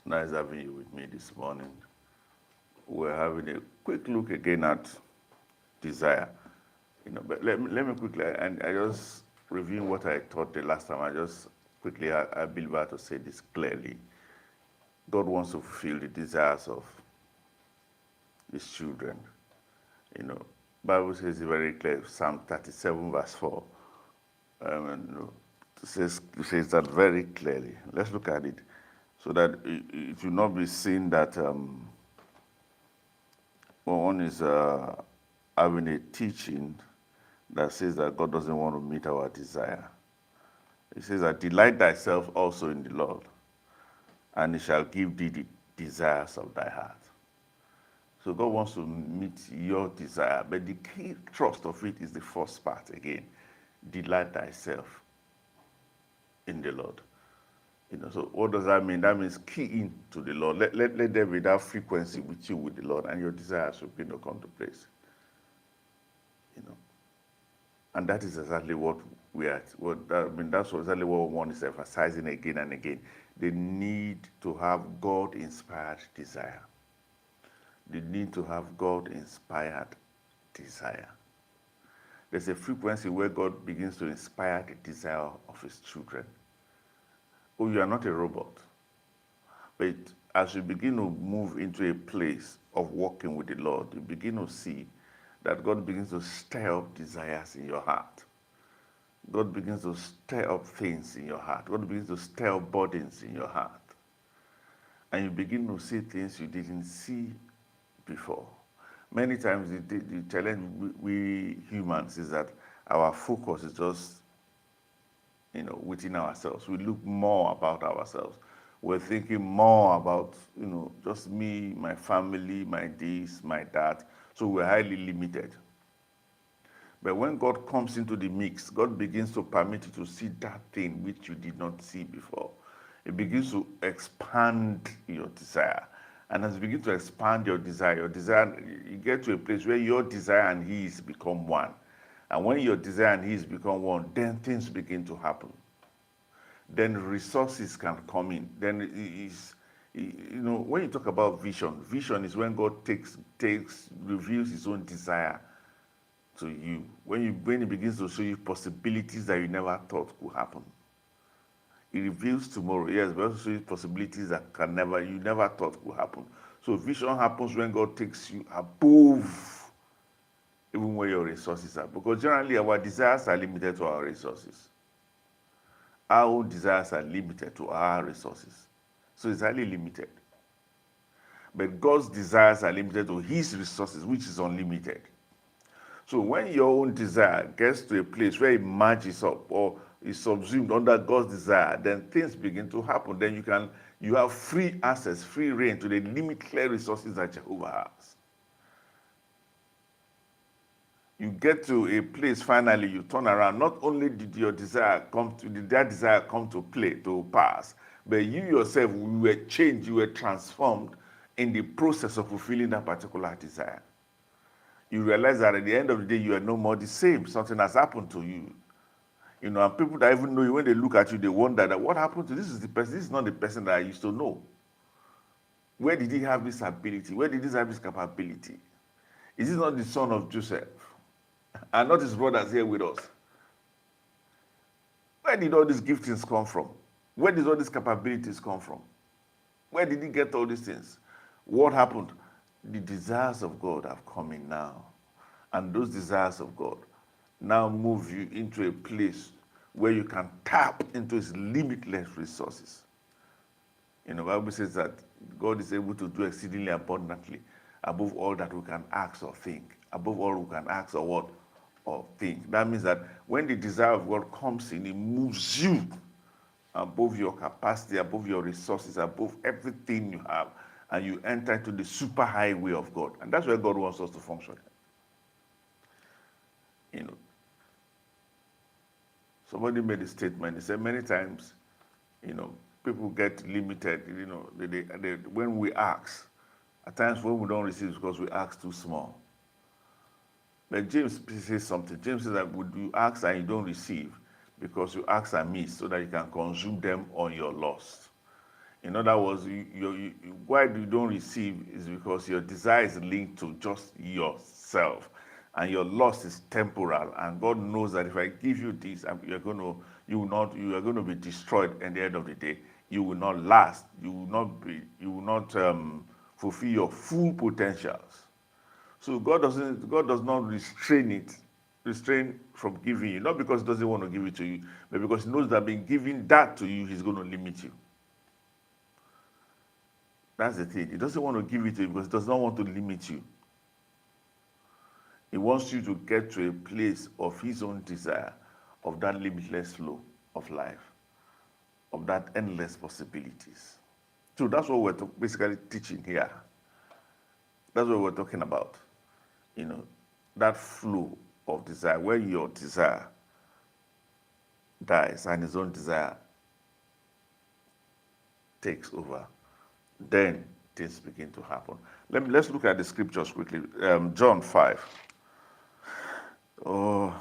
Nice having you with me this morning. We're having a quick look again at desire. But let me quickly, and I just review what I taught the last time. I just quickly, I believe I have to say this clearly. God wants to fulfill the desires of His children. You know, Bible says it very clear. Psalm 37 verse 4. It says that very clearly. Let's look at it, so that it will not be seen that one is having a teaching that says that God doesn't want to meet our desire. It says that delight thyself also in the Lord, and He shall give thee the desires of thy heart. So God wants to meet your desire, but the key thrust of it is the first part again. Delight thyself in the Lord. So what does that mean? That means key in to the Lord. Let there be that frequency with you with the Lord, and your desires will begin to come to place. And that is exactly what we are. That's exactly what one is emphasizing again and again. The need to have God-inspired desire. The need to have God-inspired desire. There's a frequency where God begins to inspire the desire of His children. Oh, you are not a robot. But as you begin to move into a place of walking with the Lord, you begin to see that God begins to stir up desires in your heart. God begins to stir up things in your heart. God begins to stir up burdens in your heart. And you begin to see things you didn't see before. Many times the challenge we humans is that our focus is just within ourselves. We look more about ourselves. We're thinking more about, just me, my family, my this, my that. So we're highly limited. But when God comes into the mix, God begins to permit you to see that thing which you did not see before. It begins to expand your desire. And as you begin to expand your desire, you get to a place where your desire and His become one. And when your desire and His become one, then things begin to happen. Then resources can come in. Then when you talk about vision is when God reveals His own desire to you. When He begins to show you possibilities that you never thought could happen. He reveals tomorrow, yes, but also show you possibilities that you never thought could happen. So vision happens when God takes you above even where your resources are. Because generally our desires are limited to our resources. Our own desires are limited to our resources. So it's highly limited. But God's desires are limited to His resources, which is unlimited. So when your own desire gets to a place where it matches up or is subsumed under God's desire, then things begin to happen. Then you have free access, free reign to the limitless resources that Jehovah has. You get to a place, finally, you turn around. Not only did your desire come to play, to pass, but you yourself, you were changed, you were transformed in the process of fulfilling that particular desire. You realize that at the end of the day, you are no more the same. Something has happened to you. And people that even know you, when they look at you, they wonder that what happened to this is the person. This is not the person that I used to know. Where did he have this ability? Where did he have this capability? Is this not the son of Joseph? And not his brothers here with us? Where did all these giftings come from? Where did all these capabilities come from? Where did he get all these things? What happened? The desires of God have come in now. And those desires of God now move you into a place where you can tap into His limitless resources. The Bible says that God is able to do exceedingly abundantly above all that we can ask or think. Above all we can ask or what? Or think. That means that when the desire of God comes in, it moves you above your capacity, above your resources, above everything you have, and you enter into the super highway of God. And that's where God wants us to function. Somebody made a statement. He said many times, people get limited. When we ask, at times when we don't receive, it's because we ask too small. But James says something. James says that would you ask and you don't receive because you ask amiss, so that you can consume them on your lust. In other words, why you don't receive is because your desire is linked to just yourself, and your loss is temporal. And God knows that if I give you this, you are going to be destroyed at the end of the day. You will not last. You will not fulfill your full potentials. So God does not restrain from giving you, not because He doesn't want to give it to you, but because He knows that by giving that to you, He's going to limit you. That's the thing. He doesn't want to give it to you because He does not want to limit you. He wants you to get to a place of His own desire, of that limitless flow of life, of that endless possibilities. So that's what we're basically teaching here. That's what we're talking about. That flow of desire, where your desire dies and His own desire takes over. Then things begin to happen. Let's look at the scriptures quickly. John 5. Oh,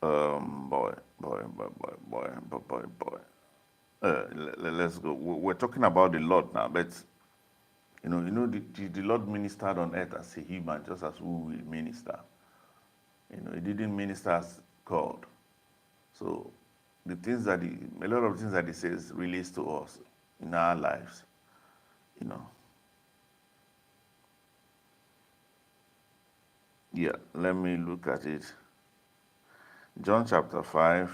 boy. Let's go. We're talking about the Lord now, but the Lord ministered on earth as a human, just as we will minister. He didn't minister as God. So a lot of things that He says relates to us in our lives. Yeah, let me look at it. John chapter 5,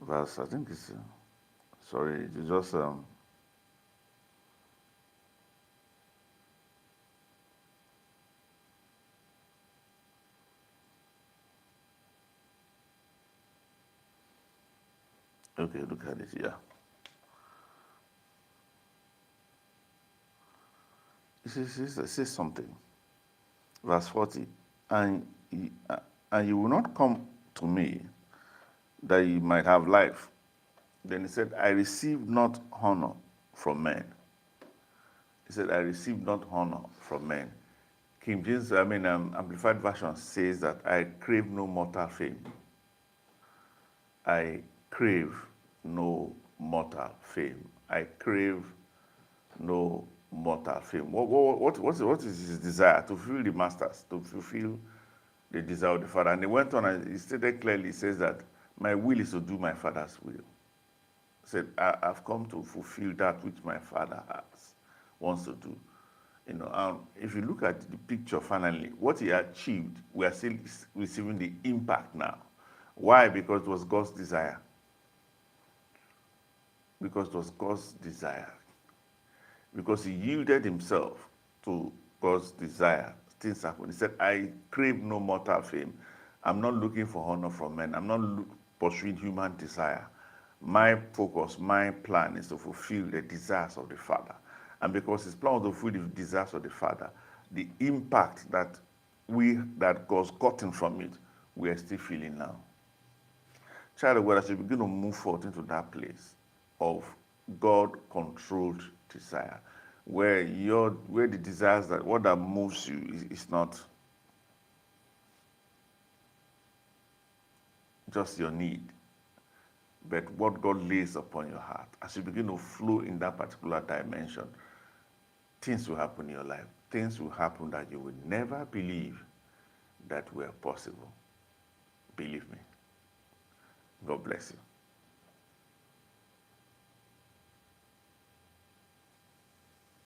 verse, I think it's, sorry, it's just, okay, look at it, yeah. It says something. Verse 40, and you will not come to me that you might have life. Then He said, I receive not honor from men. He said, I receive not honor from men. King James, Amplified Version says that I crave no mortal fame. I crave no mortal fame. I crave no mortal fame. What is His desire? To fulfill the masters, to fulfill the desire of the Father. And He went on and He stated clearly, He says that my will is to do my Father's will. He said, I've come to fulfill that which my Father wants to do. If you look at the picture finally, what He achieved, we are still receiving the impact now. Why? Because it was God's desire. Because it was God's desire. Because He yielded Himself to God's desire. Things happened. He said, I crave no mortal fame. I'm not looking for honor from men. I'm not pursuing human desire. My focus, my plan is to fulfill the desires of the Father. And because His plan was to fulfill the desires of the Father, the impact that God's gotten from it, we are still feeling now. Child of God, as you begin to move forward into that place of God-controlled desire, where the desires what that moves you is not just your need, but what God lays upon your heart. As you begin to flow in that particular dimension, things will happen in your life. Things will happen that you will never believe that were possible. Believe me. God bless you.